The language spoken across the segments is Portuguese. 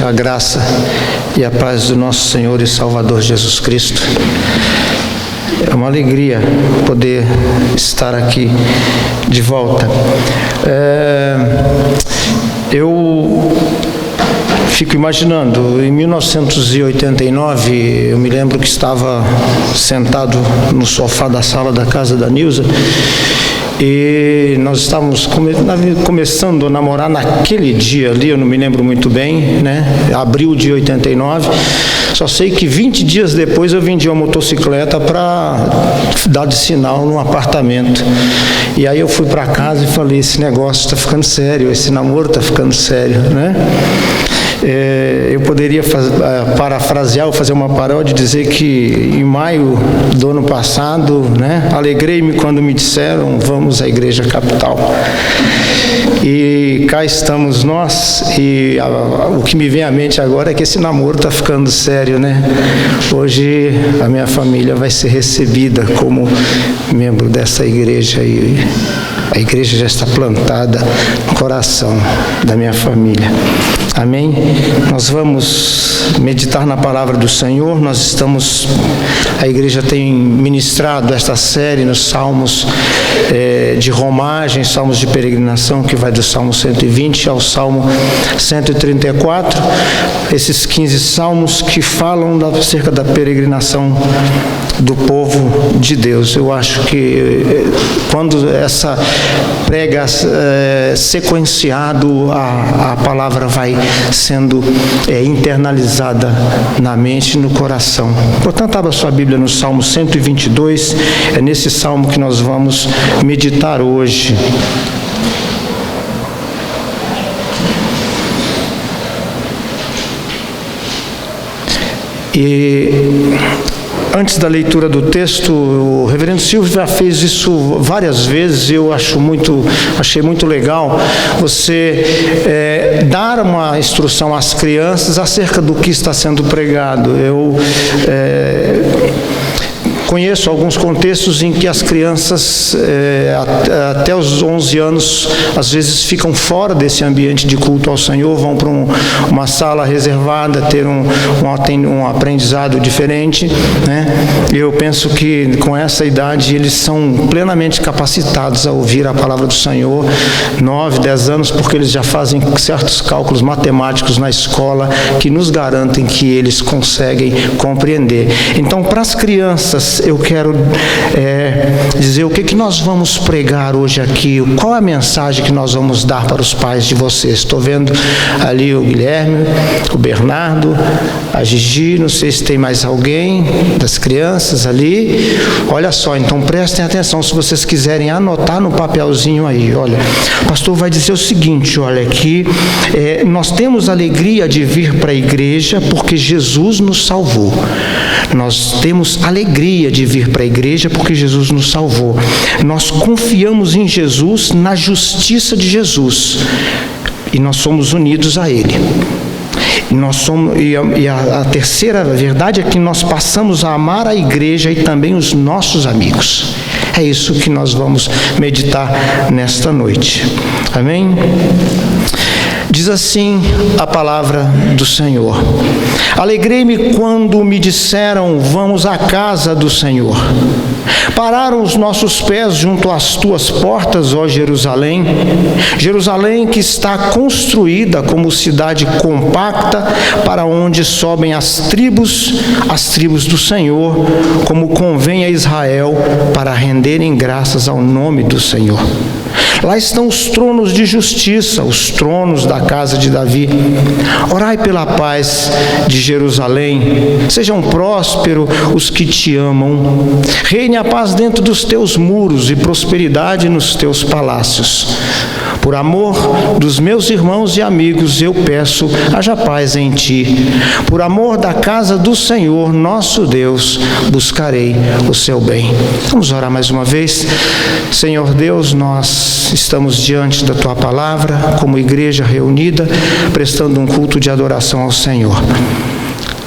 A graça e a paz do nosso Senhor e Salvador Jesus Cristo. É uma alegria poder estar aqui de volta. Eu fico imaginando, em 1989, eu me lembro que estava sentado no sofá da sala da casa da Nilza, e nós estávamos começando a namorar naquele dia ali, eu não me lembro muito bem, né? Abril de 89. Só sei que 20 dias depois eu vendi uma motocicleta para dar de sinal num apartamento. E aí eu fui para casa e falei, esse negócio está ficando sério, esse namoro está ficando sério, né? Eu poderia parafrasear ou fazer uma paródia e dizer que em maio do ano passado, né, alegrei-me quando me disseram, vamos à Igreja Capital. E cá estamos nós, e o que me vem à mente agora é que esse namoro está ficando sério, né? Hoje a minha família vai ser recebida como membro dessa igreja, e a igreja já está plantada no coração da minha família. Amém? Nós vamos meditar na palavra do Senhor. A igreja tem ministrado esta série nos salmos de romagem, salmos de peregrinação, que vai do Salmo 120 ao Salmo 134. Esses 15 salmos que falam acerca da peregrinação do povo de Deus. Eu acho que quando essa prega sequenciado, a palavra vai sendo internalizada na mente e no coração. Portanto, abra sua Bíblia no Salmo 122, é nesse salmo que nós vamos meditar hoje. E antes da leitura do texto, o reverendo Silvio já fez isso várias vezes. Eu achei muito legal você dar uma instrução às crianças acerca do que está sendo pregado. Eu conheço alguns contextos em que as crianças, até os 11 anos, às vezes ficam fora desse ambiente de culto ao Senhor, vão para uma sala reservada, ter um aprendizado diferente, né? Eu penso que com essa idade eles são plenamente capacitados a ouvir a palavra do Senhor, 9, 10 anos, porque eles já fazem certos cálculos matemáticos na escola que nos garantem que eles conseguem compreender. Então, para as crianças, eu quero dizer o que nós vamos pregar hoje aqui, qual a mensagem que nós vamos dar para os pais de vocês. Estou vendo ali o Guilherme, o Bernardo, a Gigi, não sei se tem mais alguém das crianças ali. Olha só, então prestem atenção, se vocês quiserem anotar no papelzinho aí. Olha, o pastor vai dizer o seguinte, olha aqui, nós temos alegria de vir para a igreja porque Jesus nos salvou. Nós temos alegria de vir para a igreja porque Jesus nos salvou. Nós confiamos em Jesus, na justiça de Jesus, e nós somos unidos a Ele. A terceira verdade é que nós passamos a amar a igreja e também os nossos amigos. É isso que nós vamos meditar nesta noite. Amém? Diz assim a palavra do Senhor: alegrei-me quando me disseram, vamos à casa do Senhor. Pararam os nossos pés junto às tuas portas, ó Jerusalém. Jerusalém que está construída como cidade compacta, para onde sobem as tribos do Senhor, como convém a Israel, para renderem graças ao nome do Senhor. Lá estão os tronos de justiça, os tronos da casa de Davi. Orai pela paz de Jerusalém. Sejam prósperos os que te amam. Reine a paz dentro dos teus muros e prosperidade nos teus palácios. Por amor dos meus irmãos e amigos, eu peço, haja paz em ti. Por amor da casa do Senhor, nosso Deus, buscarei o seu bem. Vamos orar mais uma vez. Senhor Deus, nós estamos diante da tua palavra, como igreja reunida, prestando um culto de adoração ao Senhor.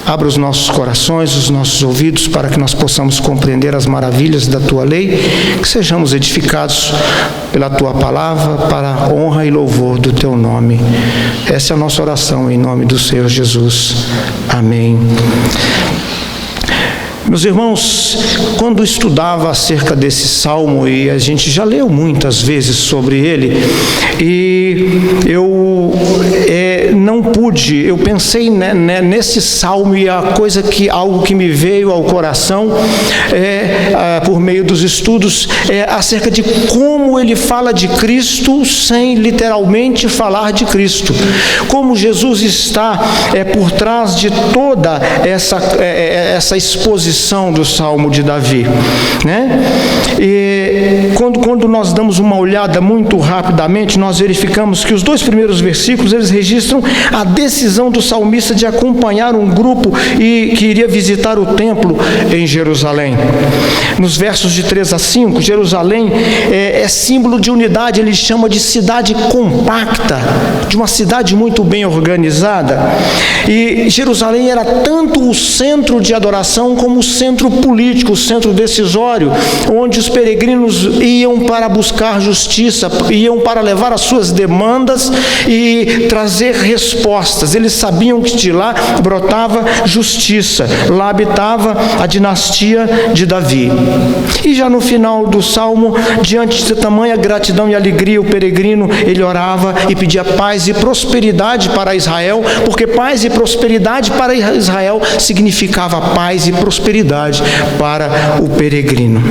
Abra os nossos corações, os nossos ouvidos, para que nós possamos compreender as maravilhas da Tua lei, que sejamos edificados pela Tua palavra, para a honra e louvor do Teu nome. Essa é a nossa oração, em nome do Senhor Jesus. Amém. Meus irmãos, quando estudava acerca desse salmo, e a gente já leu muitas vezes sobre ele, e eu não pude, eu pensei nesse salmo, e algo que me veio ao coração por meio dos estudos acerca de como ele fala de Cristo sem literalmente falar de Cristo, como Jesus está por trás de toda essa exposição do Salmo de Davi, né? E quando nós damos uma olhada muito rapidamente, nós verificamos que os 2 primeiros versículos, eles registram a decisão do salmista de acompanhar um grupo que iria visitar o templo em Jerusalém. Nos versos de 3 a 5, Jerusalém é símbolo de unidade, ele chama de cidade compacta, de uma cidade muito bem organizada, e Jerusalém era tanto o centro de adoração como o centro político, o centro decisório, onde os peregrinos iam para buscar justiça, iam para levar as suas demandas e trazer respostas. Eles sabiam que de lá brotava justiça, lá habitava a dinastia de Davi. E já no final do salmo, diante de tamanha gratidão e alegria, o peregrino, ele orava e pedia paz e prosperidade para Israel, porque paz e prosperidade para Israel significava paz e prosperidade para o peregrino.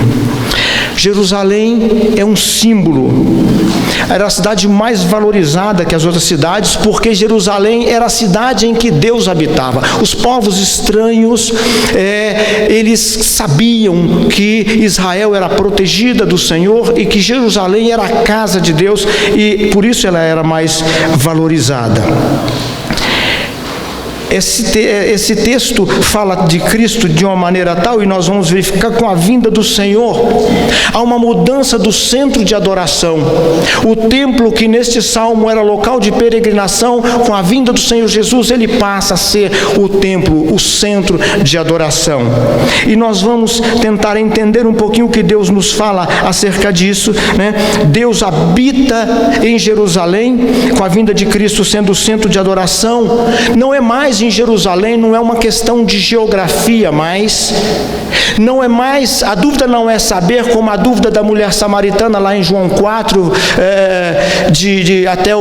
Jerusalém é um símbolo, era a cidade mais valorizada que as outras cidades, porque Jerusalém era a cidade em que Deus habitava. Os povos estranhos, eles sabiam que Israel era protegida do Senhor e que Jerusalém era a casa de Deus, e por isso ela era mais valorizada. Esse texto fala de Cristo de uma maneira tal, e nós vamos verificar com a vinda do Senhor, há uma mudança do centro de adoração. O templo, que neste salmo era local de peregrinação, com a vinda do Senhor Jesus, ele passa a ser o templo, o centro de adoração. E nós vamos tentar entender um pouquinho o que Deus nos fala acerca disso, né? Deus habita em Jerusalém, com a vinda de Cristo sendo o centro de adoração. Não é mais em Jerusalém, não é uma questão de geografia mais, não é mais, a dúvida não é saber, como a dúvida da mulher samaritana lá em João 4, até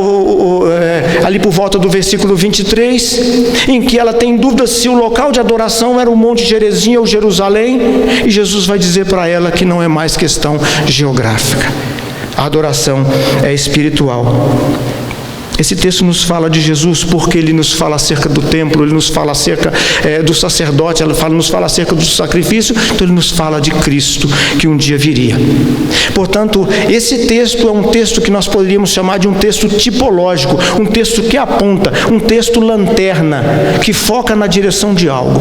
ali por volta do versículo 23, em que ela tem dúvida se o local de adoração era o Monte Gerizim ou Jerusalém, e Jesus vai dizer para ela que não é mais questão geográfica, a adoração é espiritual. Esse texto nos fala de Jesus porque ele nos fala acerca do templo, ele nos fala acerca do sacerdote, nos fala acerca do sacrifício, então ele nos fala de Cristo que um dia viria. Portanto, esse texto é um texto que nós poderíamos chamar de um texto tipológico, um texto que aponta, um texto lanterna, que foca na direção de algo,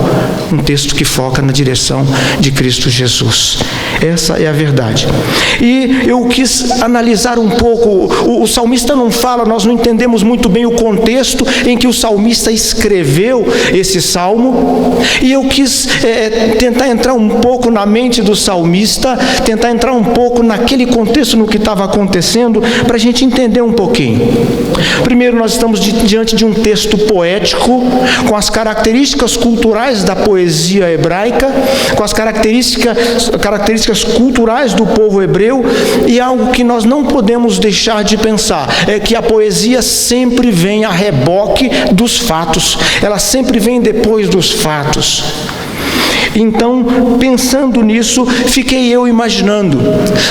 um texto que foca na direção de Cristo Jesus. Essa é a verdade. E eu quis analisar um pouco, o salmista não fala, nós não entendemos muito bem o contexto em que o salmista escreveu esse salmo, e eu quis tentar entrar um pouco na mente do salmista, tentar entrar um pouco naquele contexto, no que estava acontecendo, para a gente entender um pouquinho. Primeiro, nós estamos diante de um texto poético, com as características culturais da poesia hebraica, com as características culturais do povo hebreu, e algo que nós não podemos deixar de pensar é que a poesia sempre vem a reboque dos fatos, ela sempre vem depois dos fatos. Então, pensando nisso, fiquei eu imaginando.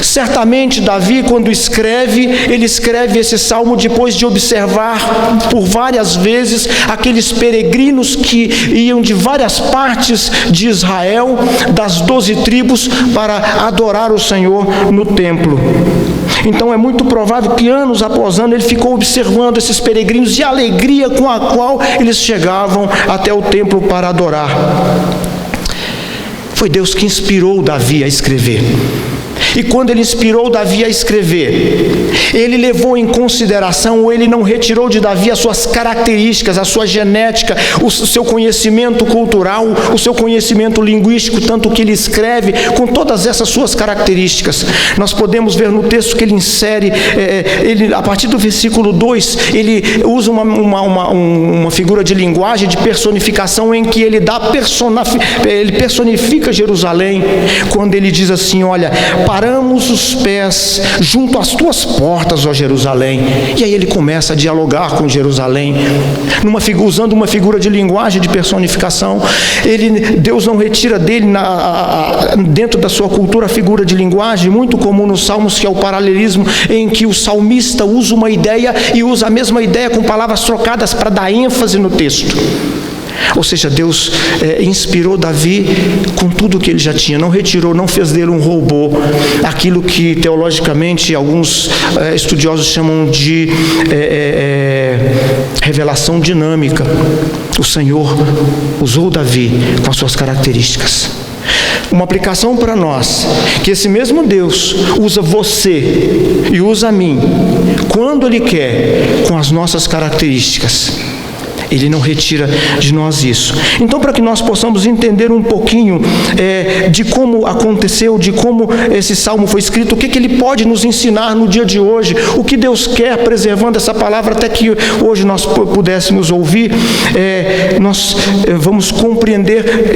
Certamente Davi, quando escreve, ele escreve esse salmo depois de observar por várias vezes aqueles peregrinos que iam de várias partes de Israel, das 12 tribos, para adorar o Senhor no templo. Então é muito provável que anos após ano ele ficou observando esses peregrinos e a alegria com a qual eles chegavam até o templo para adorar. Foi Deus que inspirou Davi a escrever. E quando ele inspirou Davi a escrever, ele levou em consideração, ou ele não retirou de Davi as suas características, a sua genética, o seu conhecimento cultural, o seu conhecimento linguístico, tanto que ele escreve com todas essas suas características. Nós podemos ver no texto que ele insere, a partir do versículo 2, ele usa uma figura de linguagem, de personificação, em que ele personifica Jerusalém, quando ele diz assim: olha, paramos os pés junto às tuas portas, ó Jerusalém. E aí ele começa a dialogar com Jerusalém, usando uma figura de linguagem, de personificação. Deus não retira dele, dentro da sua cultura, a figura de linguagem, muito comum nos Salmos, que é o paralelismo, em que o salmista usa uma ideia e usa a mesma ideia com palavras trocadas para dar ênfase no texto. Ou seja, Deus inspirou Davi com tudo o que ele já tinha, não retirou, não fez dele um robô, aquilo que teologicamente alguns estudiosos chamam de revelação dinâmica. O Senhor usou Davi com as suas características. Uma aplicação para nós, que esse mesmo Deus usa você e usa a mim, quando Ele quer, com as nossas características. Ele não retira de nós isso. Então, para que nós possamos entender um pouquinho de como aconteceu, de como esse salmo foi escrito, o que ele pode nos ensinar no dia de hoje, o que Deus quer preservando essa palavra, até que hoje nós pudéssemos ouvir, nós vamos compreender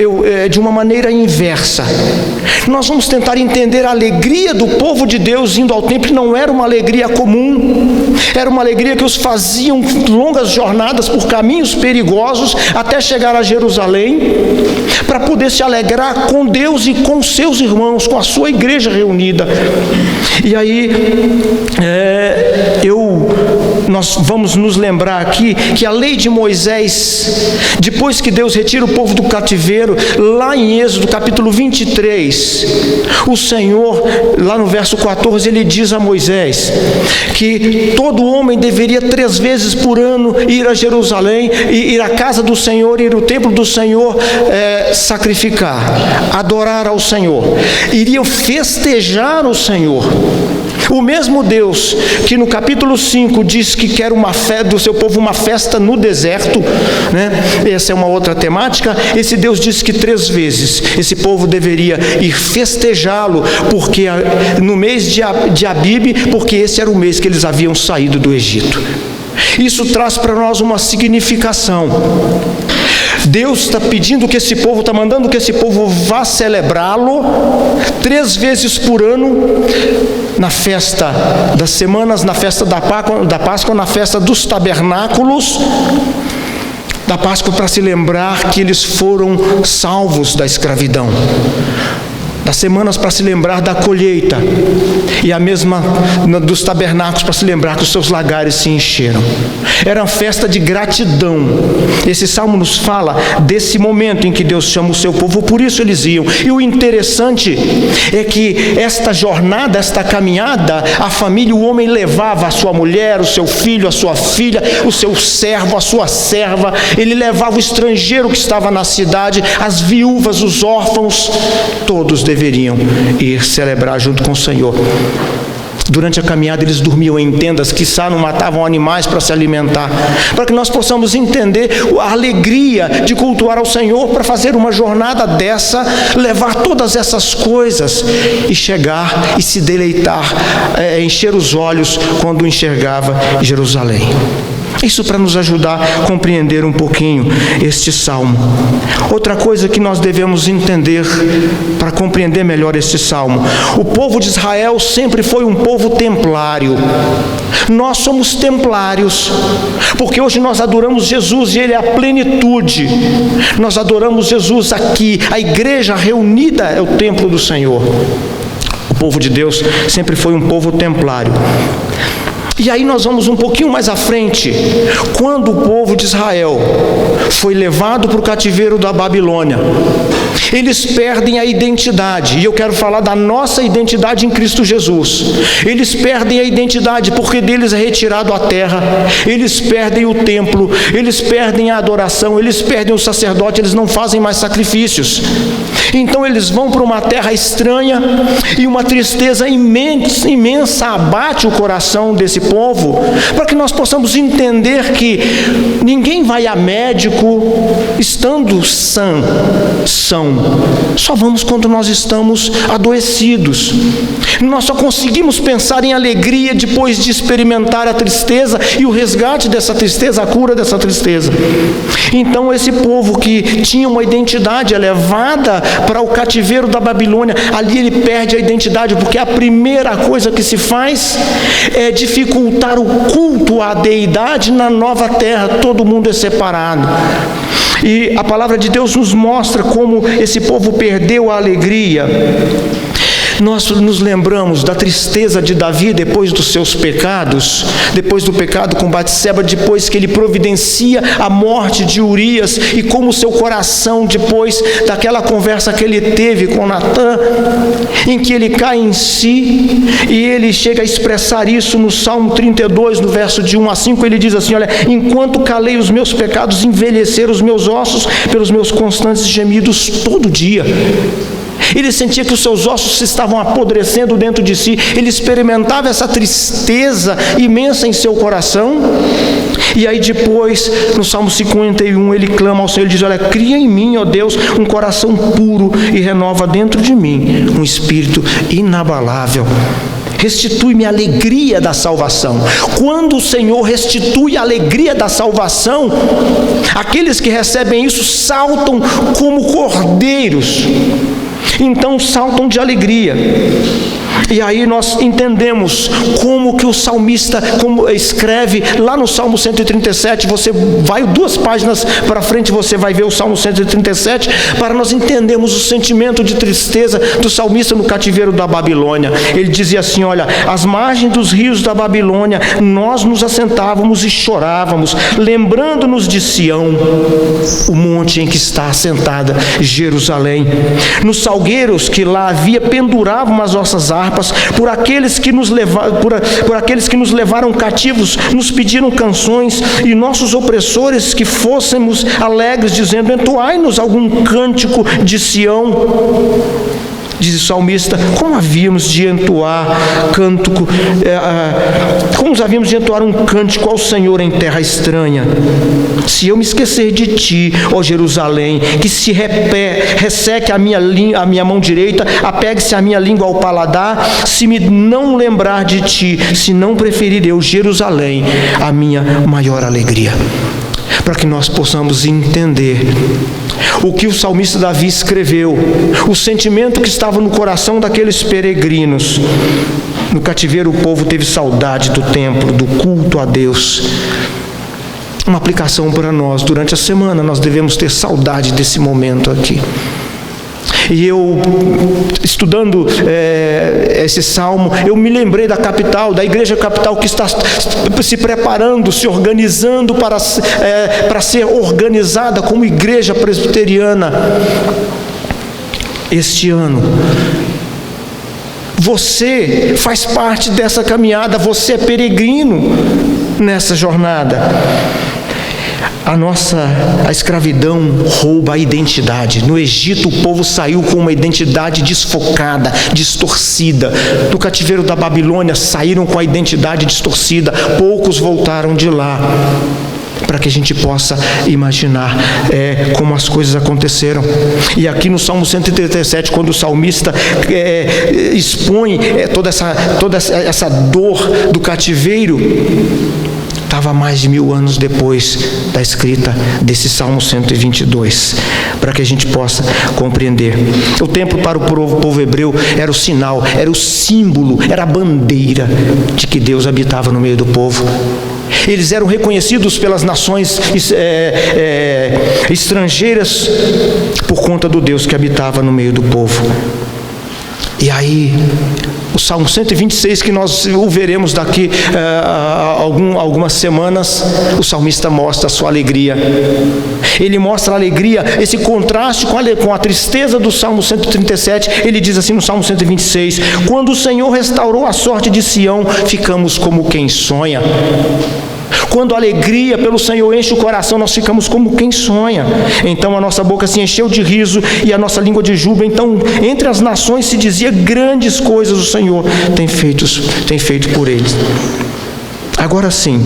de uma maneira inversa. Nós vamos tentar entender a alegria do povo de Deus indo ao templo. Não era uma alegria comum, era uma alegria que os faziam longas jornadas por caminhos perigosos até chegar a Jerusalém, para poder se alegrar com Deus e com seus irmãos, com a sua igreja reunida. E aí nós vamos nos lembrar aqui que a lei de Moisés, depois que Deus retira o povo do cativeiro, lá em Êxodo capítulo 23, o Senhor, lá no verso 14, ele diz a Moisés que todo homem deveria 3 vezes por ano ir a Jerusalém, ir à casa do Senhor, ir ao templo do Senhor, sacrificar, adorar ao Senhor, iriam festejar o Senhor. O mesmo Deus que no capítulo 5 diz que quer do seu povo uma festa no deserto, né? Essa é uma outra temática. Esse Deus diz que 3 vezes esse povo deveria ir festejá-lo, porque no mês de Abibe, porque esse era o mês que eles haviam saído do Egito. Isso traz para nós uma significação. Deus está pedindo que esse povo, está mandando que esse povo vá celebrá-lo 3 vezes por ano, na festa das semanas, na festa da Páscoa, na festa dos tabernáculos, da Páscoa, para se lembrar que eles foram salvos da escravidão. Das semanas para se lembrar da colheita, e a mesma dos tabernáculos para se lembrar que os seus lagares se encheram. Era uma festa de gratidão. Esse salmo nos fala desse momento em que Deus chama o seu povo, por isso eles iam. E o interessante é que esta jornada, esta caminhada, a família, o homem levava a sua mulher, o seu filho, a sua filha, o seu servo, a sua serva, ele levava o estrangeiro que estava na cidade, as viúvas, os órfãos, todos deveriam ir celebrar junto com o Senhor. Durante a caminhada eles dormiam em tendas, quiçá não matavam animais para se alimentar, para que nós possamos entender a alegria de cultuar ao Senhor, para fazer uma jornada dessa, levar todas essas coisas e chegar e se deleitar, encher os olhos quando enxergava Jerusalém. Isso para nos ajudar a compreender um pouquinho este salmo. Outra coisa que nós devemos entender para compreender melhor este salmo: o povo de Israel sempre foi um povo templário. Nós somos templários, porque hoje nós adoramos Jesus e Ele é a plenitude. Nós adoramos Jesus aqui, a igreja reunida é o templo do Senhor. O povo de Deus sempre foi um povo templário. E aí nós vamos um pouquinho mais à frente, quando o povo de Israel foi levado para o cativeiro da Babilônia. Eles perdem a identidade, e eu quero falar da nossa identidade em Cristo Jesus. Eles perdem a identidade porque deles é retirado a terra, eles perdem o templo, eles perdem a adoração, eles perdem o sacerdote, eles não fazem mais sacrifícios. Então eles vão para uma terra estranha e uma tristeza imensa abate o coração desse povo, para que nós possamos entender que ninguém vai a médico estando são. Só vamos quando nós estamos adoecidos. Nós só conseguimos pensar em alegria depois de experimentar a tristeza e o resgate dessa tristeza, a cura dessa tristeza. Então esse povo que tinha uma identidade elevada para o cativeiro da Babilônia, ali ele perde a identidade, porque a primeira coisa que se faz é dificultar o culto à deidade na nova terra. Todo mundo é separado. E a palavra de Deus nos mostra como esse povo perdeu a alegria. Nós nos lembramos da tristeza de Davi depois dos seus pecados, depois do pecado com Batseba, depois que ele providencia a morte de Urias, e como o seu coração, depois daquela conversa que ele teve com Natã, em que ele cai em si, e ele chega a expressar isso no Salmo 32, no verso de 1 a 5, ele diz assim: olha, enquanto calei os meus pecados, envelheceram os meus ossos pelos meus constantes gemidos todo dia. Ele sentia que os seus ossos se estavam apodrecendo dentro de si, ele experimentava essa tristeza imensa em seu coração. E aí depois, no Salmo 51, ele clama ao Senhor, ele diz: olha, cria em mim, ó Deus, um coração puro e renova dentro de mim um espírito inabalável. Restitui-me a alegria da salvação. Quando o Senhor restitui a alegria da salvação, aqueles que recebem isso saltam como cordeiros. Então saltam de alegria. E aí nós entendemos como que o salmista, como escreve lá no Salmo 137, você vai 2 páginas para frente, você vai ver o Salmo 137, para nós entendermos o sentimento de tristeza do salmista no cativeiro da Babilônia. Ele dizia assim: olha, às margens dos rios da Babilônia, nós nos assentávamos e chorávamos, lembrando-nos de Sião, o monte em que está assentada Jerusalém. Nos salgueiros que lá havia, penduravam as nossas harpas, por aqueles que nos levaram cativos, nos pediram canções, e nossos opressores que fôssemos alegres, dizendo: entoai-nos algum cântico de Sião. Diz o salmista: como havíamos de entoar um cântico ao Senhor em terra estranha? Se eu me esquecer de ti, ó Jerusalém, que se resseque a minha mão direita, apegue-se a minha língua ao paladar, se me não lembrar de ti, se não preferir eu Jerusalém, a minha maior alegria. Para que nós possamos entender o que o salmista Davi escreveu, o sentimento que estava no coração daqueles peregrinos. No cativeiro o povo teve saudade do templo, do culto a Deus. Uma aplicação para nós: durante a semana nós devemos ter saudade desse momento aqui. E eu, estudando esse salmo, eu me lembrei da capital, da igreja capital, que está se preparando, se organizando para ser organizada como igreja presbiteriana este ano. Você faz parte dessa caminhada, você é peregrino nessa jornada. A escravidão rouba a identidade. No Egito, o povo saiu com uma identidade desfocada, distorcida. No cativeiro da Babilônia, saíram com a identidade distorcida. Poucos voltaram de lá. Para que a gente possa imaginar como as coisas aconteceram. E aqui no Salmo 137, quando o salmista expõe toda essa dor do cativeiro, estava mais de 1000 anos depois da escrita desse Salmo 122, para que a gente possa compreender. O templo para o povo hebreu era o sinal, era o símbolo, era a bandeira de que Deus habitava no meio do povo. Eles eram reconhecidos pelas nações estrangeiras por conta do Deus que habitava no meio do povo. E aí, O Salmo 126, que nós o veremos daqui algumas semanas, o salmista mostra a sua alegria. Ele mostra a alegria, esse contraste com a tristeza do Salmo 137. Ele diz assim no Salmo 126: quando o Senhor restaurou a sorte de Sião, ficamos como quem sonha. Quando a alegria pelo Senhor enche o coração, nós ficamos como quem sonha. Então a nossa boca se encheu de riso e a nossa língua de júbilo. Então entre as nações se dizia: grandes coisas o Senhor tem feito por eles. Agora sim,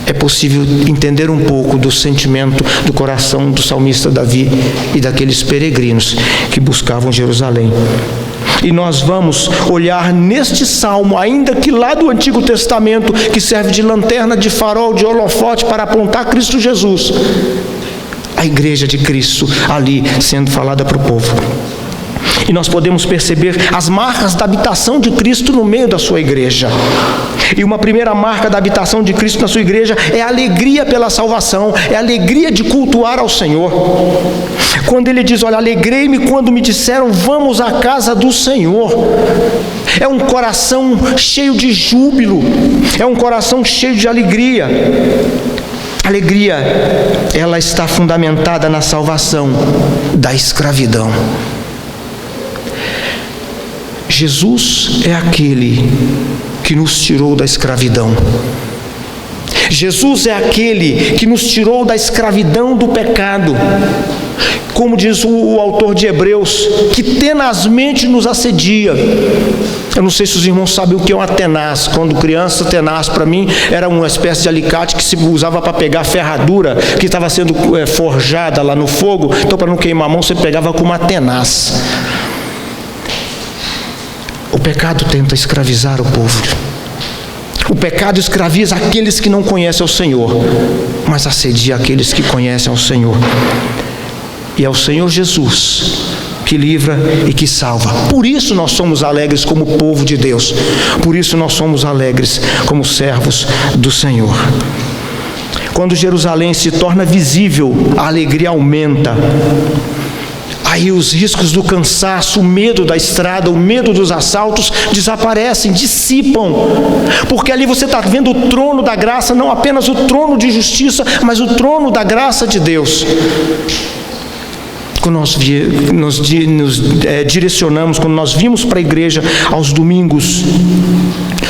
é possível entender um pouco do sentimento do coração do salmista Davi e daqueles peregrinos que buscavam Jerusalém. E nós vamos olhar neste salmo, ainda que lá do Antigo Testamento, que serve de lanterna, de farol, de holofote para apontar Cristo Jesus, a igreja de Cristo ali sendo falada para o povo. E nós podemos perceber as marcas da habitação de Cristo no meio da sua igreja. E uma primeira marca da habitação de Cristo na sua igreja é a alegria pela salvação, é a alegria de cultuar ao Senhor. Quando ele diz: olha, alegrei-me quando me disseram, vamos à casa do Senhor. É um coração cheio de júbilo, é um coração cheio de alegria. A alegria, ela está fundamentada na salvação da escravidão. Jesus é aquele que nos tirou da escravidão. Jesus é aquele que nos tirou da escravidão do pecado. Como diz o autor de Hebreus, que tenazmente nos assedia. Eu não sei se os irmãos sabem o que é uma tenaz. Quando criança, tenaz para mim era uma espécie de alicate que se usava para pegar ferradura que estava sendo forjada lá no fogo. Então, para não queimar a mão, você pegava com uma tenaz. O pecado tenta escravizar o povo. O pecado escraviza aqueles que não conhecem o Senhor, mas assedia aqueles que conhecem o Senhor. E é o Senhor Jesus que livra e que salva. Por isso nós somos alegres como povo de Deus. Por isso nós somos alegres como servos do Senhor. Quando Jerusalém se torna visível, a alegria aumenta. Aí os riscos do cansaço, o medo da estrada, o medo dos assaltos desaparecem, dissipam. Porque ali você está vendo o trono da graça, não apenas o trono de justiça, mas o trono da graça de Deus. Quando nós nos direcionamos, quando nós vimos para a igreja aos domingos,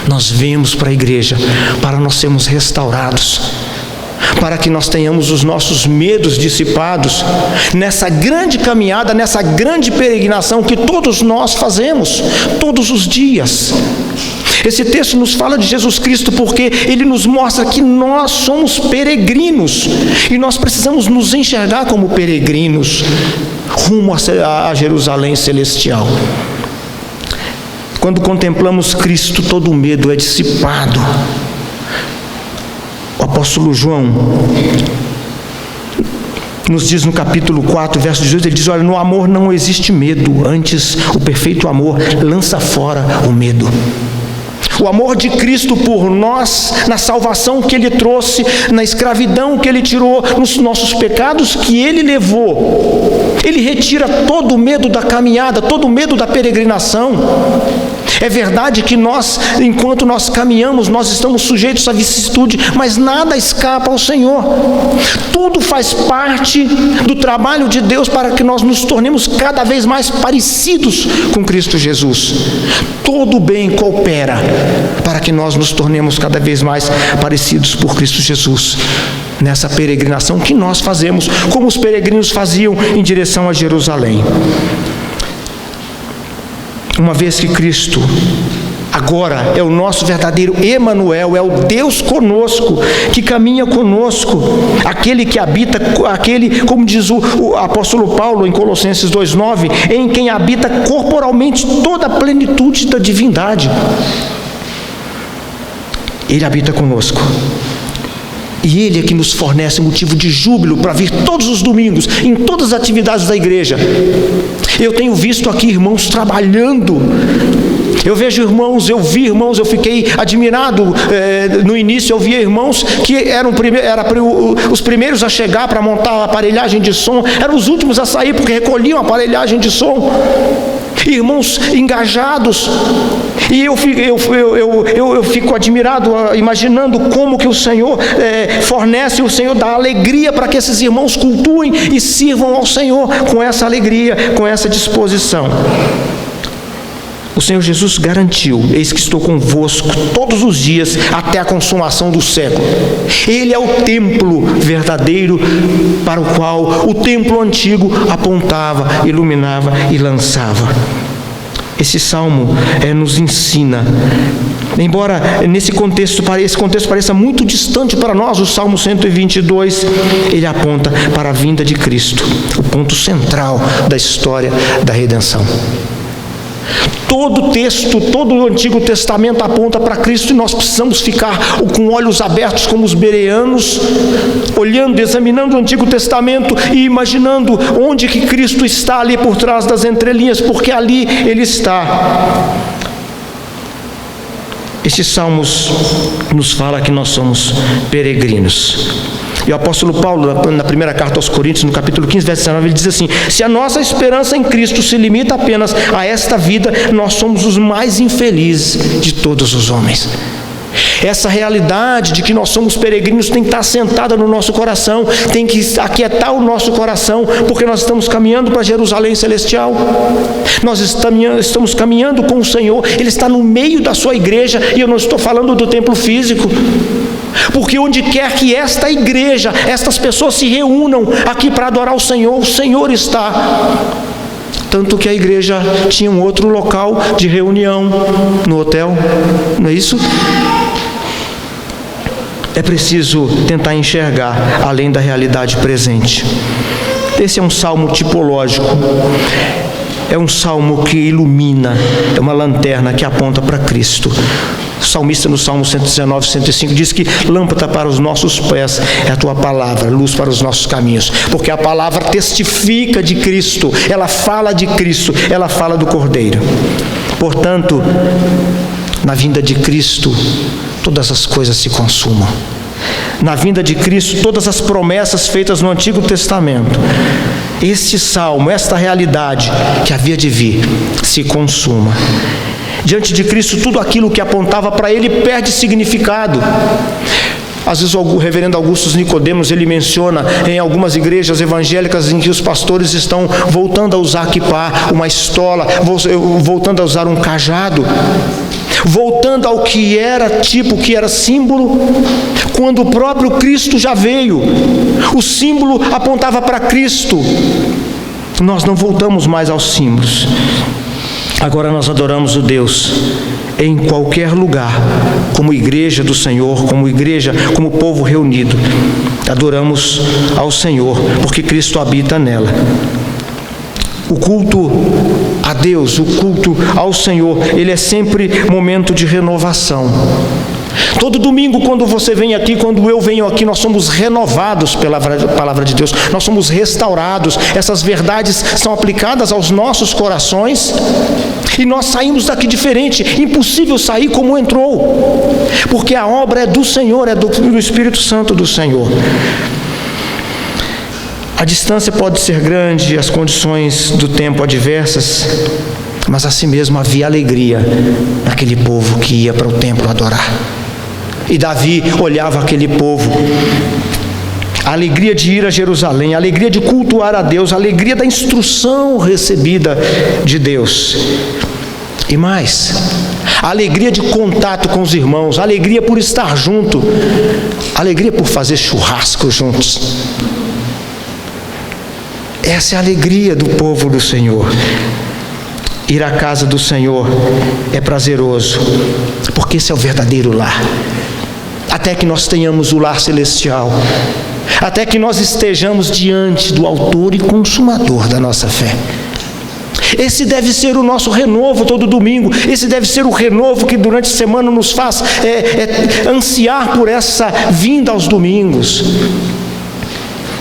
nós vemos para a igreja para nós sermos restaurados, para que nós tenhamos os nossos medos dissipados, nessa grande caminhada, nessa grande peregrinação que todos nós fazemos, todos os dias. Esse texto nos fala de Jesus Cristo porque ele nos mostra que nós somos peregrinos, e nós precisamos nos enxergar como peregrinos, rumo a Jerusalém celestial. Quando contemplamos Cristo, todo o medo é dissipado. O apóstolo João nos diz no capítulo 4, verso 18, ele diz: olha, no amor não existe medo, antes o perfeito amor lança fora o medo. O amor de Cristo por nós, na salvação que Ele trouxe, na escravidão que Ele tirou, nos nossos pecados que Ele levou, Ele retira todo o medo da caminhada, todo o medo da peregrinação. É verdade que nós, enquanto nós caminhamos, nós estamos sujeitos à vicissitude, mas nada escapa ao Senhor. Tudo faz parte do trabalho de Deus para que nós nos tornemos cada vez mais parecidos com Cristo Jesus. Todo bem coopera para que nós nos tornemos cada vez mais parecidos por Cristo Jesus, nessa peregrinação que nós fazemos, como os peregrinos faziam em direção a Jerusalém. Uma vez que Cristo agora é o nosso verdadeiro Emanuel, é o Deus conosco, que caminha conosco, aquele que habita, aquele, como diz o apóstolo Paulo em Colossenses 2,9, em quem habita corporalmente toda a plenitude da divindade. Ele habita conosco. E Ele é que nos fornece motivo de júbilo para vir todos os domingos, em todas as atividades da igreja. Eu tenho visto aqui irmãos trabalhando. Eu vejo irmãos, eu vi irmãos, eu fiquei admirado. No início eu via irmãos que eram os primeiros a chegar para montar a aparelhagem de som, eram os últimos a sair porque recolhiam a aparelhagem de som. irmãos engajados, e eu fico admirado, imaginando como que o Senhor fornece, o Senhor dá alegria para que esses irmãos cultuem e sirvam ao Senhor com essa alegria, com essa disposição. O Senhor Jesus garantiu: eis que estou convosco todos os dias até a consumação do século. Ele é o templo verdadeiro para o qual o templo antigo apontava, iluminava e lançava. Esse salmo nos ensina, embora esse contexto pareça muito distante para nós, o Salmo 122, ele aponta para a vinda de Cristo, o ponto central da história da redenção. Todo o texto, todo o Antigo Testamento aponta para Cristo, e nós precisamos ficar com olhos abertos como os bereanos, olhando, examinando o Antigo Testamento e imaginando onde que Cristo está ali por trás das entrelinhas, porque ali Ele está. Estes salmos nos fala que nós somos peregrinos. E o apóstolo Paulo, na primeira carta aos Coríntios, no capítulo 15, verso 19, ele diz assim: se a nossa esperança em Cristo se limita apenas a esta vida, nós somos os mais infelizes de todos os homens. Essa realidade de que nós somos peregrinos tem que estar assentada no nosso coração, tem que aquietar o nosso coração, porque nós estamos caminhando para Jerusalém Celestial. Nós estamos caminhando com o Senhor, Ele está no meio da sua igreja, e eu não estou falando do templo físico, porque onde quer que esta igreja, estas pessoas se reúnam aqui para adorar o Senhor está. Tanto que a igreja tinha um outro local de reunião no hotel, não é isso? É preciso tentar enxergar além da realidade presente. Esse é um salmo tipológico, é um salmo que ilumina, é uma lanterna que aponta para Cristo. O salmista no Salmo 119, 105 diz que lâmpada para os nossos pés é a tua palavra, luz para os nossos caminhos, porque a palavra testifica de Cristo, ela fala de Cristo, ela fala do Cordeiro. Portanto, na vinda de Cristo, todas as coisas se consumam. Na vinda de Cristo, todas as promessas feitas no Antigo Testamento, este salmo, esta realidade que havia de vir, se consuma. Diante de Cristo, tudo aquilo que apontava para Ele perde significado. Às vezes o reverendo Augusto Nicodemos, ele menciona em algumas igrejas evangélicas em que os pastores estão voltando a usar quipá, uma estola, voltando a usar um cajado, voltando ao que era tipo, que era símbolo, quando o próprio Cristo já veio. O símbolo apontava para Cristo. Nós não voltamos mais aos símbolos. Agora nós adoramos o Deus em qualquer lugar, como igreja do Senhor, como igreja, como povo reunido. Adoramos ao Senhor, porque Cristo habita nela. O culto a Deus, o culto ao Senhor, ele é sempre momento de renovação. Todo domingo, quando você vem aqui, quando eu venho aqui, nós somos renovados pela palavra de Deus, nós somos restaurados, essas verdades são aplicadas aos nossos corações, e nós saímos daqui diferente. Impossível sair como entrou, porque a obra é do Senhor, é do Espírito Santo do Senhor. A distância pode ser grande, as condições do tempo adversas, mas assim mesmo havia alegria naquele povo que ia para o templo adorar. E Davi olhava aquele povo, a alegria de ir a Jerusalém, a alegria de cultuar a Deus, a alegria da instrução recebida de Deus. E mais, a alegria de contato com os irmãos, a alegria por estar junto, a alegria por fazer churrasco juntos. Essa é a alegria do povo do Senhor. Ir à casa do Senhor é prazeroso, porque esse é o verdadeiro lar. Até que nós tenhamos o lar celestial, até que nós estejamos diante do autor e consumador da nossa fé. Esse deve ser o nosso renovo todo domingo, esse deve ser o renovo que durante a semana nos faz ansiar por essa vinda aos domingos.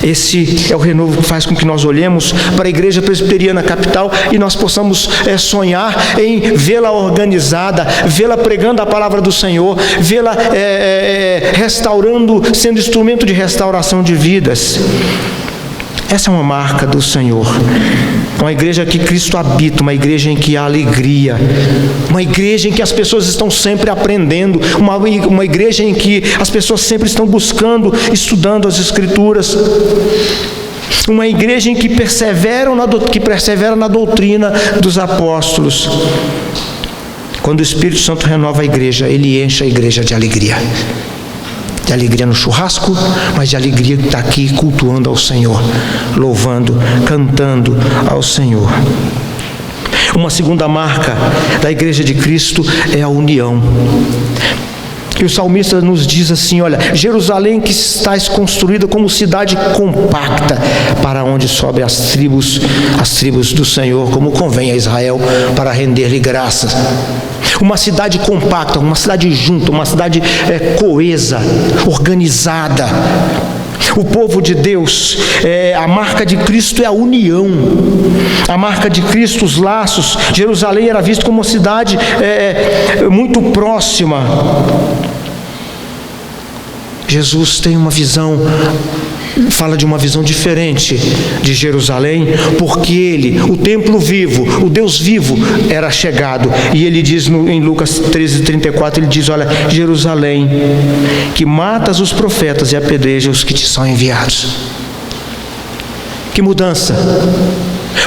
Esse é o renovo que faz com que nós olhemos para a Igreja Presbiteriana Capital e nós possamos sonhar em vê-la organizada, vê-la pregando a palavra do Senhor, vê-la restaurando, sendo instrumento de restauração de vidas. Essa é uma marca do Senhor. Uma igreja que Cristo habita, uma igreja em que há alegria, uma igreja em que as pessoas estão sempre aprendendo, uma igreja em que as pessoas sempre estão buscando, estudando as Escrituras, uma igreja em que persevera na doutrina dos apóstolos. Quando o Espírito Santo renova a igreja, ele enche a igreja de alegria no churrasco, mas de alegria de estar aqui cultuando ao Senhor, louvando, cantando ao Senhor. Uma segunda marca da igreja de Cristo é a união. E o salmista nos diz assim: olha, Jerusalém que estás construída como cidade compacta, para onde sobe as tribos do Senhor, como convém a Israel, para render-lhe graças. Uma cidade compacta, uma cidade junta, uma cidade coesa, organizada. O povo de Deus, a marca de Cristo é a união. A marca de Cristo, os laços. Jerusalém era visto como uma cidade muito próxima. Jesus tem uma visão, fala de uma visão diferente de Jerusalém, porque ele, o templo vivo, o Deus vivo, era chegado. E ele diz em Lucas 13:34, ele diz: olha, Jerusalém, que matas os profetas e apedrejas os que te são enviados. Que mudança!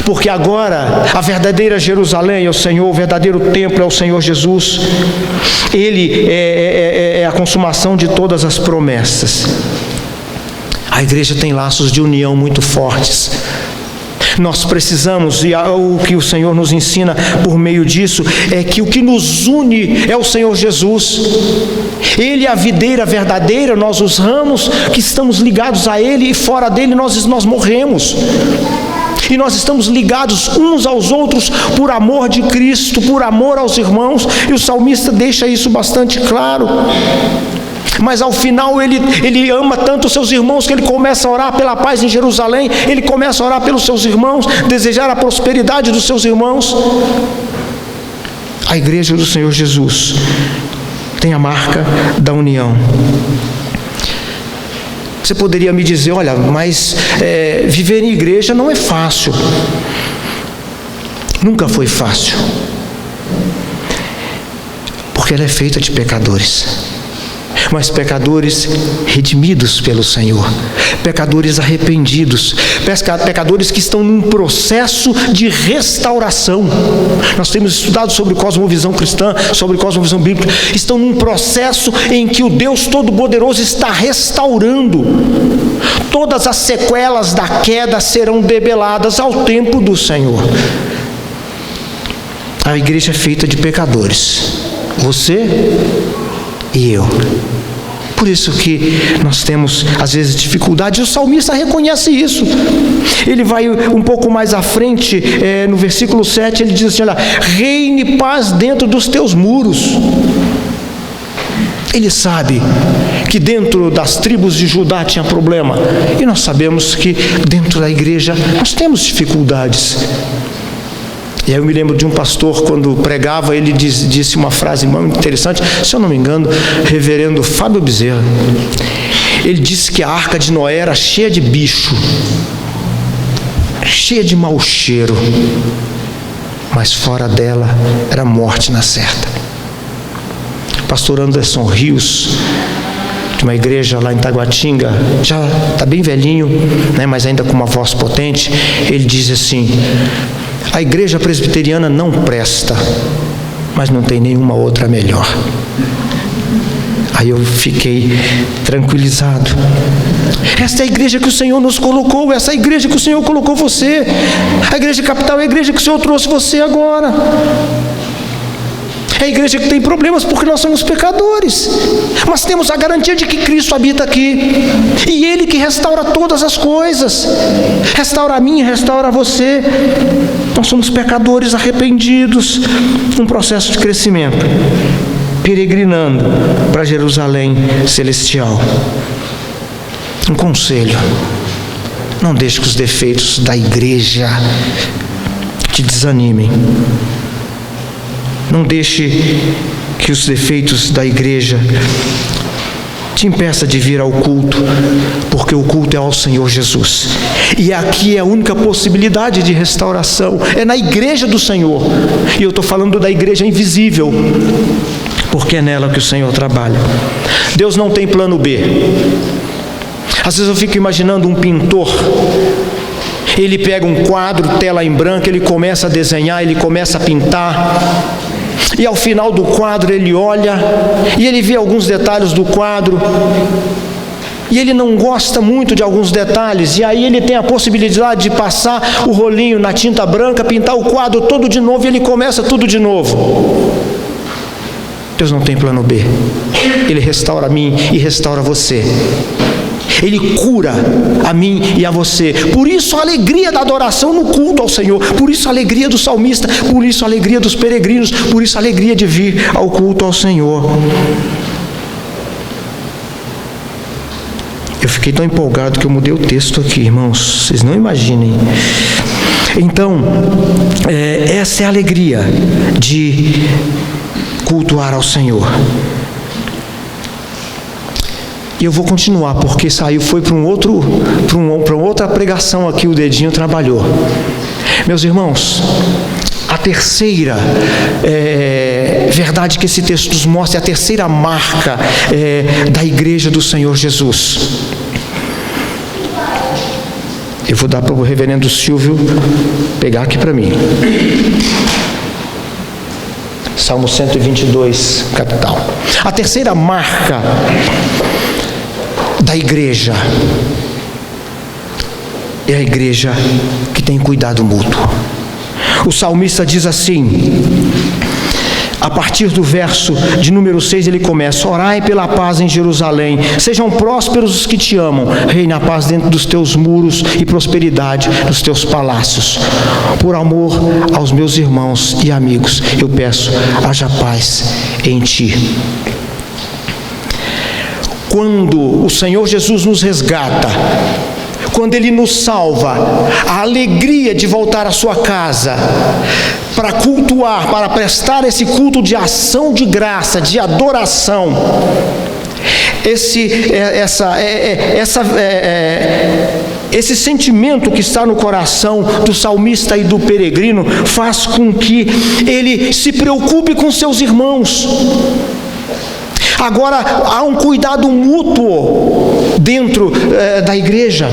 Porque agora a verdadeira Jerusalém é o Senhor, o verdadeiro templo é o Senhor Jesus. Ele é a consumação de todas as promessas. A igreja tem laços de união muito fortes. Nós precisamos, e o que o Senhor nos ensina por meio disso, é que o que nos une é o Senhor Jesus. Ele é a videira verdadeira, nós os ramos que estamos ligados a Ele, e fora dele nós morremos. E nós estamos ligados uns aos outros por amor de Cristo, por amor aos irmãos, e o salmista deixa isso bastante claro. Mas ao final ele ama tanto os seus irmãos que ele começa a orar pela paz em Jerusalém, ele começa a orar pelos seus irmãos, desejar a prosperidade dos seus irmãos. A igreja do Senhor Jesus tem a marca da união. Você poderia me dizer: olha, mas viver em igreja não é fácil. Nunca foi fácil, porque ela é feita de pecadores, mas pecadores redimidos pelo Senhor, pecadores arrependidos, pecadores que estão num processo de restauração. Nós temos estudado sobre cosmovisão cristã, sobre cosmovisão bíblica. Estão num processo em que o Deus Todo-Poderoso está restaurando. Todas as sequelas da queda serão debeladas ao tempo do Senhor. A igreja é feita de pecadores, você e eu. Por isso que nós temos às vezes dificuldade, e o salmista reconhece isso. Ele vai um pouco mais à frente, no versículo 7, ele diz assim: olha, reine paz dentro dos teus muros. Ele sabe que dentro das tribos de Judá tinha problema, e nós sabemos que dentro da igreja nós temos dificuldades. E aí eu me lembro de um pastor, quando pregava, ele disse uma frase muito interessante, se eu não me engano, reverendo Fábio Bezerra. Ele disse que a arca de Noé era cheia de bicho, cheia de mau cheiro, mas fora dela era morte na certa. Pastor Anderson Rios, de uma igreja lá em Taguatinga, já está bem velhinho, né, mas ainda com uma voz potente, ele diz assim: a igreja presbiteriana não presta, mas não tem nenhuma outra melhor. Aí eu fiquei tranquilizado. Essa é a igreja que o Senhor nos colocou, essa é a igreja que o Senhor colocou você. A igreja capital é a igreja que o Senhor trouxe você agora. É a igreja que tem problemas porque nós somos pecadores, mas temos a garantia de que Cristo habita aqui, e Ele que restaura todas as coisas, restaura a mim, restaura você. Nós somos pecadores arrependidos, num processo de crescimento, peregrinando para Jerusalém celestial. Um conselho: não deixe que os defeitos da igreja te desanimem. Não deixe que os defeitos da igreja te impeça de vir ao culto, porque o culto é ao Senhor Jesus. E aqui é a única possibilidade de restauração, é na igreja do Senhor. E eu estou falando da igreja invisível, porque é nela que o Senhor trabalha. Deus não tem plano B. Às vezes eu fico imaginando um pintor. Ele pega um quadro, tela em branco, ele começa a desenhar, ele começa a pintar. E ao final do quadro ele olha e ele vê alguns detalhes do quadro. E ele não gosta muito de alguns detalhes. E aí ele tem a possibilidade de passar o rolinho na tinta branca, pintar o quadro todo de novo e ele começa tudo de novo. Deus não tem plano B. Ele restaura a mim e restaura você. Ele cura a mim e a você. Por isso a alegria da adoração no culto ao Senhor. Por isso a alegria do salmista. Por isso a alegria dos peregrinos. Por isso a alegria de vir ao culto ao Senhor. Eu fiquei tão empolgado que eu mudei o texto aqui, irmãos. Vocês não imaginem. Então, essa é a alegria de cultuar ao Senhor. E eu vou continuar, porque foi para uma outra pregação aqui, o dedinho trabalhou. Meus irmãos, a terceira verdade que esse texto nos mostra, é a terceira marca da igreja do Senhor Jesus. Eu vou dar para o reverendo Silvio pegar aqui para mim. Salmo 122, capital. A terceira marca da igreja é a igreja que tem cuidado mútuo. O salmista diz assim, a partir do verso de número 6, ele começa: orai pela paz em Jerusalém, sejam prósperos os que te amam, reine a paz dentro dos teus muros e prosperidade nos teus palácios. Por amor aos meus irmãos e amigos, eu peço, haja paz em ti. Quando o Senhor Jesus nos resgata, quando Ele nos salva, a alegria de voltar à sua casa, para cultuar, para prestar esse culto de ação de graça, de adoração, esse sentimento que está no coração do salmista e do peregrino faz com que ele se preocupe com seus irmãos. Agora, há um cuidado mútuo dentro da igreja.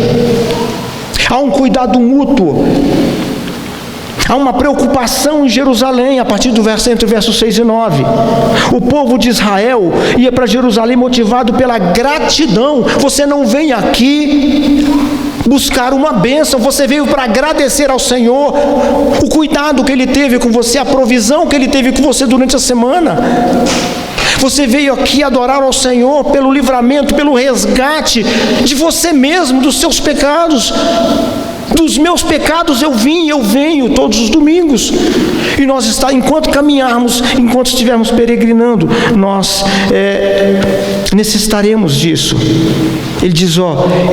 Há um cuidado mútuo. Há uma preocupação em Jerusalém, a partir entre o verso 6 e 9. O povo de Israel ia para Jerusalém motivado pela gratidão. Você não vem aqui buscar uma bênção, você veio para agradecer ao Senhor o cuidado que Ele teve com você, a provisão que Ele teve com você durante a semana. Você veio aqui adorar ao Senhor pelo livramento, pelo resgate de você mesmo, dos seus pecados. Dos meus pecados eu venho todos os domingos. E nós enquanto caminharmos, enquanto estivermos peregrinando, nós necessitaremos disso. Ele diz,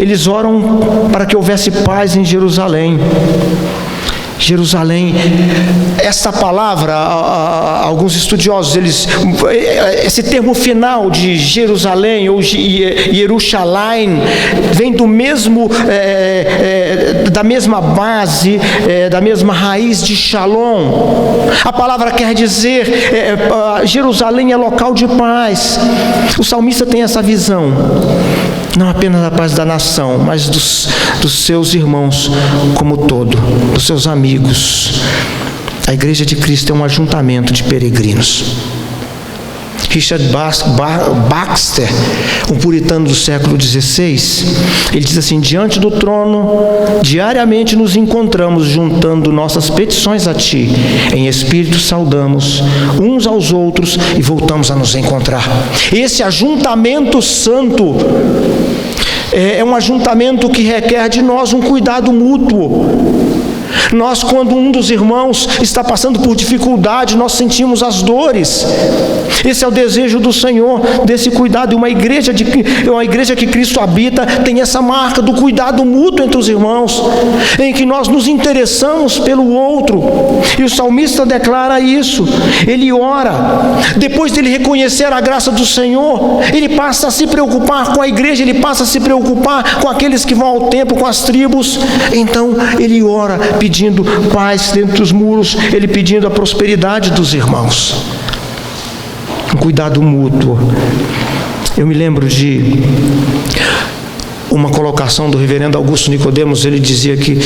eles oram para que houvesse paz em Jerusalém. Jerusalém, essa palavra, alguns estudiosos, esse termo final de Jerusalém ou Yerushalayim vem do mesmo, da mesma base, da mesma raiz de Shalom. A palavra quer dizer, Jerusalém é local de paz. O salmista tem essa visão, não apenas da paz da nação, mas dos seus irmãos como todo, dos seus amigos. A igreja de Cristo é um ajuntamento de peregrinos. Richard Baxter, um puritano do século XVI, ele diz assim: diante do trono, diariamente nos encontramos, juntando nossas petições a Ti. Em espírito saudamos uns aos outros e voltamos a nos encontrar. Esse ajuntamento santo é um ajuntamento que requer de nós um cuidado mútuo. Nós, quando um dos irmãos está passando por dificuldade, nós sentimos as dores. Esse é o desejo do Senhor, desse cuidado. E uma igreja que Cristo habita tem essa marca do cuidado mútuo entre os irmãos, em que nós nos interessamos pelo outro. E o salmista declara isso. Ele ora, depois dele reconhecer a graça do Senhor, ele passa a se preocupar com a igreja, ele passa a se preocupar com aqueles que vão ao templo, com as tribos. Então ele ora pedindo paz dentro dos muros, ele pedindo a prosperidade dos irmãos. Um cuidado mútuo. Eu me lembro de uma colocação do reverendo Augusto Nicodemos. Ele dizia que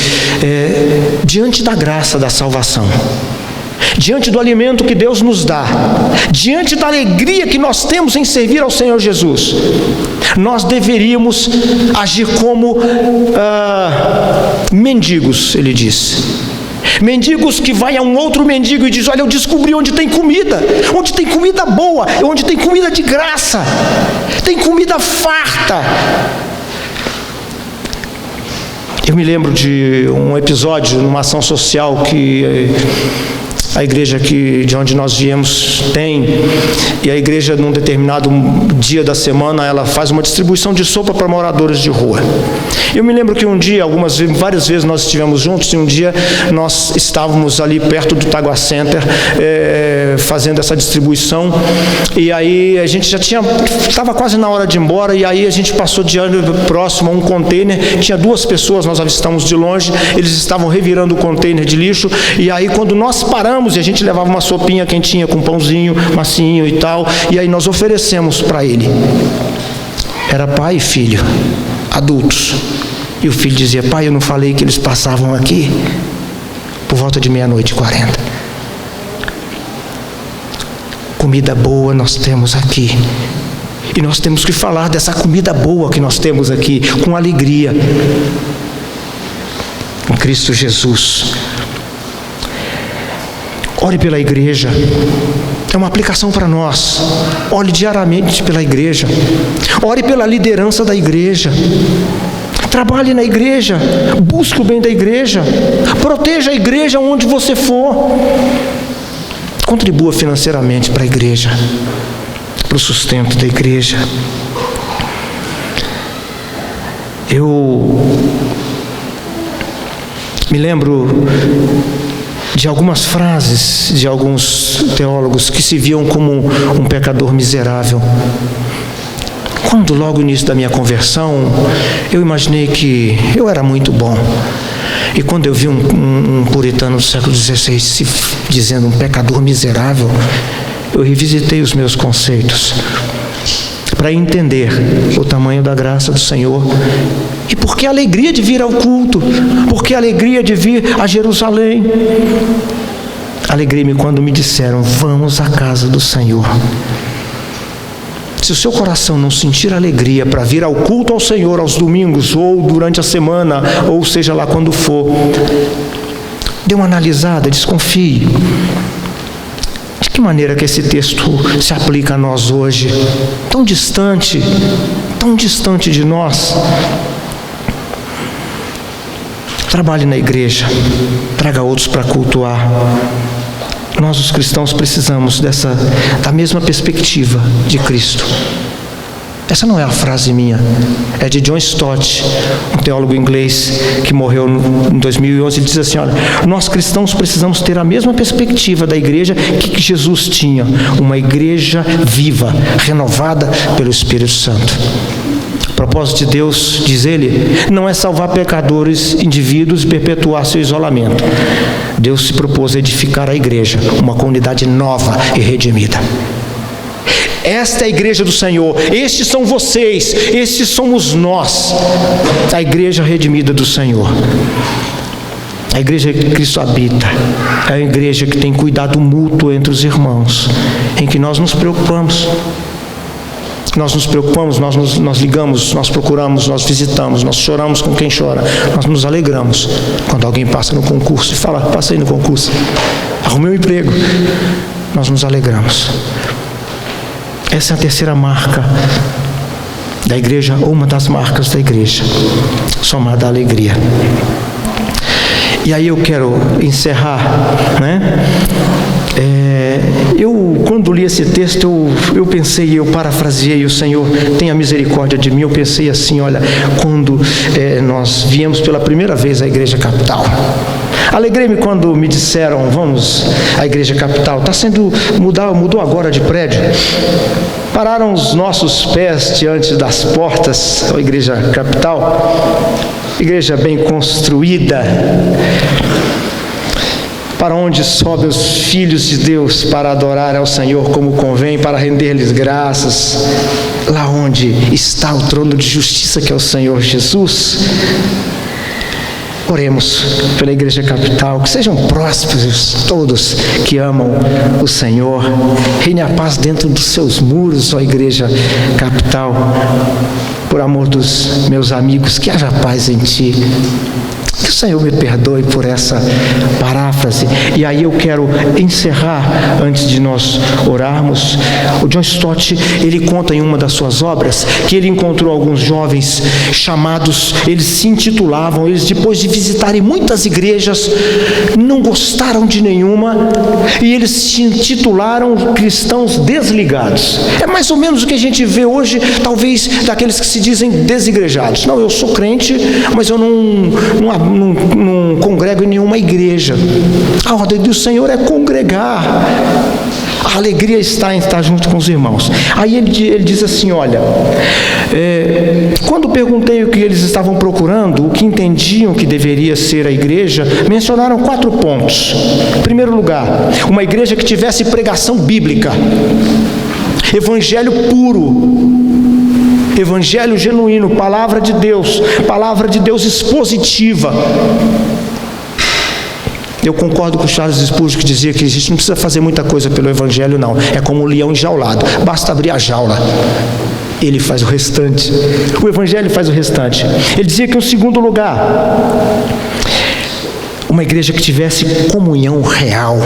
diante da graça da salvação, diante do alimento que Deus nos dá, diante da alegria que nós temos em servir ao Senhor Jesus, nós deveríamos agir como mendigos, ele diz. Mendigos que vai a um outro mendigo e diz: olha, eu descobri onde tem comida boa, onde tem comida de graça, tem comida farta. Eu me lembro de um episódio numa ação social que a igreja de onde nós viemos tem, e a igreja num determinado dia da semana ela faz uma distribuição de sopa para moradores de rua. Eu me lembro que um dia, várias vezes nós estivemos juntos, e um dia nós estávamos ali perto do Tagua Center fazendo essa distribuição, e aí a gente estava quase na hora de ir embora, e aí a gente passou próximo a um container, tinha 2 pessoas, nós avistamos de longe, eles estavam revirando o container de lixo, e aí quando nós paramos, e a gente levava uma sopinha quentinha com pãozinho, massinho e tal, e aí nós oferecemos para ele. Era pai e filho, adultos. E o filho dizia: pai, eu não falei que eles passavam aqui por volta de 00:40. Comida boa nós temos aqui. E nós temos que falar dessa comida boa que nós temos aqui, com alegria. Em Cristo Jesus. Ore pela igreja. É uma aplicação para nós. Ore diariamente pela igreja. Ore pela liderança da igreja. Trabalhe na igreja. Busque o bem da igreja. Proteja a igreja onde você for. Contribua financeiramente para a igreja, para o sustento da igreja. Eu me lembro de algumas frases de alguns teólogos que se viam como um pecador miserável. Quando logo no início da minha conversão, eu imaginei que eu era muito bom. E quando eu vi um puritano do século XVI se dizendo um pecador miserável, eu revisitei os meus conceitos para entender o tamanho da graça do Senhor. E por que a alegria de vir ao culto? Por que a alegria de vir a Jerusalém? Alegrei-me quando me disseram: vamos à casa do Senhor. Se o seu coração não sentir alegria para vir ao culto ao Senhor aos domingos, ou durante a semana, ou seja lá quando for, dê uma analisada, desconfie. De que maneira que esse texto se aplica a nós hoje? Tão distante de nós. Trabalhe na igreja, traga outros para cultuar. Nós, os cristãos, precisamos da mesma perspectiva de Cristo. Essa não é a frase minha, é de John Stott, um teólogo inglês que morreu em 2011. Ele diz assim: olha, nós cristãos precisamos ter a mesma perspectiva da igreja que Jesus tinha, uma igreja viva, renovada pelo Espírito Santo. O propósito de Deus, diz ele, não é salvar pecadores, indivíduos e perpetuar seu isolamento. Deus se propôs a edificar a igreja, uma comunidade nova e redimida. Esta é a igreja do Senhor, estes são vocês, estes somos nós, a igreja redimida do Senhor. A igreja que Cristo habita, é a igreja que tem cuidado mútuo entre os irmãos, em que nós nos preocupamos. Nós nos preocupamos, nós ligamos, nós procuramos, nós visitamos, nós choramos com quem chora, nós nos alegramos quando alguém passa no concurso e fala: passa aí no concurso, arrumei um emprego. Nós nos alegramos. Essa é a terceira marca da igreja, ou uma das marcas da igreja, somada à alegria. E aí eu quero encerrar, né? Eu, quando li esse texto, eu pensei, eu parafraseei: o Senhor tenha misericórdia de mim. Eu pensei assim: olha, quando nós viemos pela primeira vez à Igreja Capital, alegrei-me quando me disseram: vamos à Igreja Capital, mudou agora de prédio. Pararam os nossos pés diante das portas da Igreja Capital, igreja bem construída, para onde sobem os filhos de Deus para adorar ao Senhor como convém, para render-lhes graças, lá onde está o trono de justiça, que é o Senhor Jesus. Oremos pela Igreja Capital, que sejam prósperos todos que amam o Senhor. Reine a paz dentro dos seus muros, ó Igreja Capital. Por amor dos meus amigos, que haja paz em ti. Que o Senhor me perdoe por essa paráfrase. E aí eu quero encerrar, antes de nós orarmos. O John Stott, ele conta em uma das suas obras que ele encontrou alguns jovens chamados, eles se intitulavam, eles depois de visitarem muitas igrejas, não gostaram de nenhuma, e eles se intitularam cristãos desligados. É mais ou menos o que a gente vê hoje, talvez, daqueles que se dizem desigrejados. Não, eu sou crente, mas eu não congrego em nenhuma igreja. A ordem do Senhor é congregar. A alegria está em estar junto com os irmãos. Aí ele diz assim: olha, quando perguntei o que eles estavam procurando, o que entendiam que deveria ser a igreja, mencionaram 4 pontos. Em primeiro lugar, uma igreja que tivesse pregação bíblica, evangelho puro, evangelho genuíno, palavra de Deus expositiva. Eu concordo com o Charles Spurgeon, que dizia que a gente não precisa fazer muita coisa pelo evangelho, não. É como um leão enjaulado, basta abrir a jaula, ele faz o restante. O evangelho faz o restante. Ele dizia que, em segundo lugar, uma igreja que tivesse comunhão real,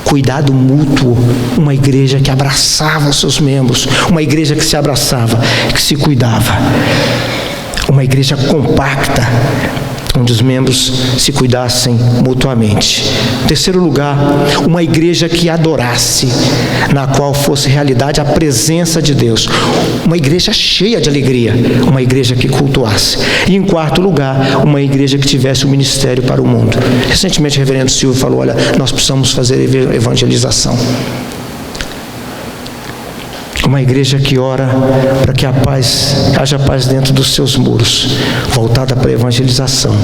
cuidado mútuo, uma igreja que abraçava os seus membros, uma igreja que se abraçava, que se cuidava, uma igreja compacta, onde os membros se cuidassem mutuamente. Em terceiro lugar, uma igreja que adorasse, na qual fosse realidade a presença de Deus, uma igreja cheia de alegria, uma igreja que cultuasse. E em quarto lugar, uma igreja que tivesse um ministério para o mundo. Recentemente o reverendo Silvio falou: olha, nós precisamos fazer evangelização. Uma igreja que ora para que haja paz dentro dos seus muros, voltada para a evangelização.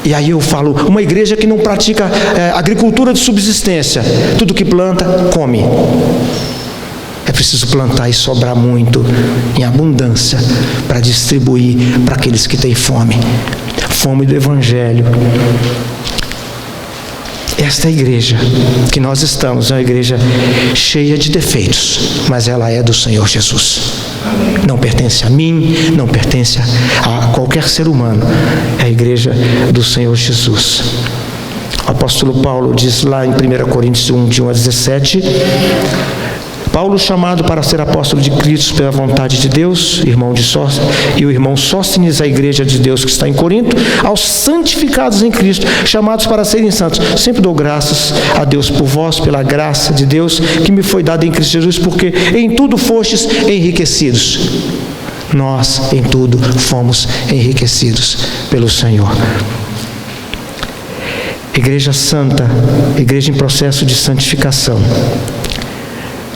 E aí eu falo, uma igreja que não pratica agricultura de subsistência, tudo que planta, come. É preciso plantar e sobrar muito, em abundância, para distribuir para aqueles que têm fome. Fome do evangelho. Esta igreja que nós estamos é uma igreja cheia de defeitos, mas ela é do Senhor Jesus. Não pertence a mim, não pertence a qualquer ser humano. É a igreja do Senhor Jesus. O apóstolo Paulo diz lá em 1 Coríntios 1, de 1 a 17... Paulo, chamado para ser apóstolo de Cristo pela vontade de Deus, e o irmão Sóstenes, a igreja de Deus que está em Corinto, aos santificados em Cristo, chamados para serem santos. Sempre dou graças a Deus por vós, pela graça de Deus que me foi dada em Cristo Jesus, porque em tudo fostes enriquecidos. Nós, em tudo, fomos enriquecidos pelo Senhor. Igreja santa, igreja em processo de santificação.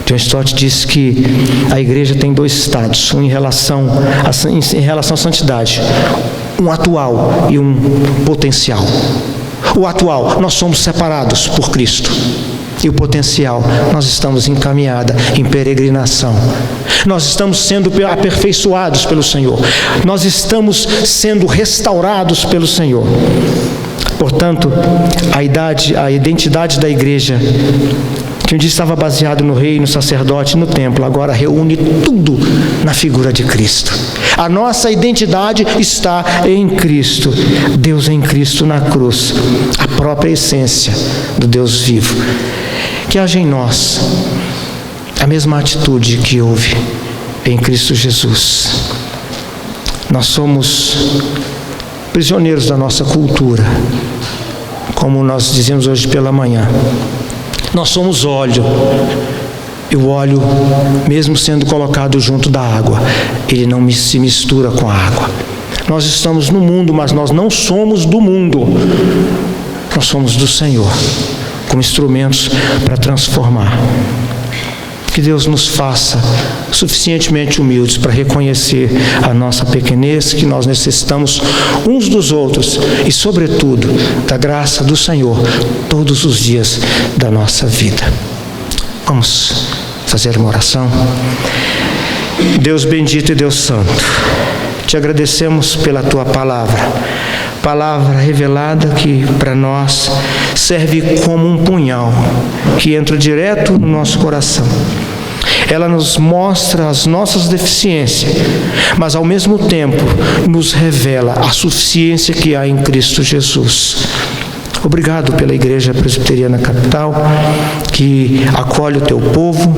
John Stott diz que a igreja tem 2 estados, um em relação à santidade, um atual e um potencial. O atual, nós somos separados por Cristo. E o potencial, nós estamos encaminhada em peregrinação. Nós estamos sendo aperfeiçoados pelo Senhor. Nós estamos sendo restaurados pelo Senhor. Portanto, a identidade da igreja, que um dia estava baseado no rei, no sacerdote, no templo, agora reúne tudo na figura de Cristo. A nossa identidade está em Cristo. Deus em Cristo na cruz, a própria essência do Deus vivo. Que haja em nós a mesma atitude que houve em Cristo Jesus. Nós somos prisioneiros da nossa cultura, como nós dizemos hoje pela manhã. Nós somos óleo, e o óleo, mesmo sendo colocado junto da água, ele não se mistura com a água. Nós estamos no mundo, mas nós não somos do mundo. Nós somos do Senhor, como instrumentos para transformar. Que Deus nos faça suficientemente humildes para reconhecer a nossa pequenez, que nós necessitamos uns dos outros e, sobretudo, da graça do Senhor todos os dias da nossa vida. Vamos fazer uma oração. Deus bendito e Deus santo, te agradecemos pela tua palavra revelada que para nós serve como um punhal que entra direto no nosso coração. Ela nos mostra as nossas deficiências, mas ao mesmo tempo nos revela a suficiência que há em Cristo Jesus. Obrigado pela Igreja Presbiteriana Capital, que acolhe o teu povo,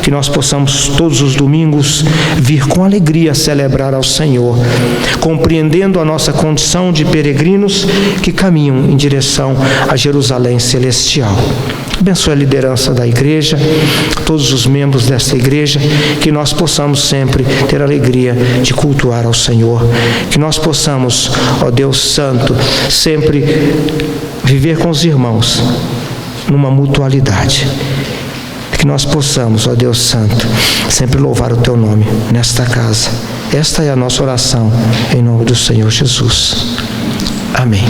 que nós possamos todos os domingos vir com alegria celebrar ao Senhor, compreendendo a nossa condição de peregrinos que caminham em direção a Jerusalém Celestial. Abençoe a liderança da igreja, todos os membros desta igreja, que nós possamos sempre ter a alegria de cultuar ao Senhor, que nós possamos, ó Deus Santo, sempre viver com os irmãos numa mutualidade. Que nós possamos, ó Deus Santo, sempre louvar o teu nome nesta casa. Esta é a nossa oração, em nome do Senhor Jesus. Amém.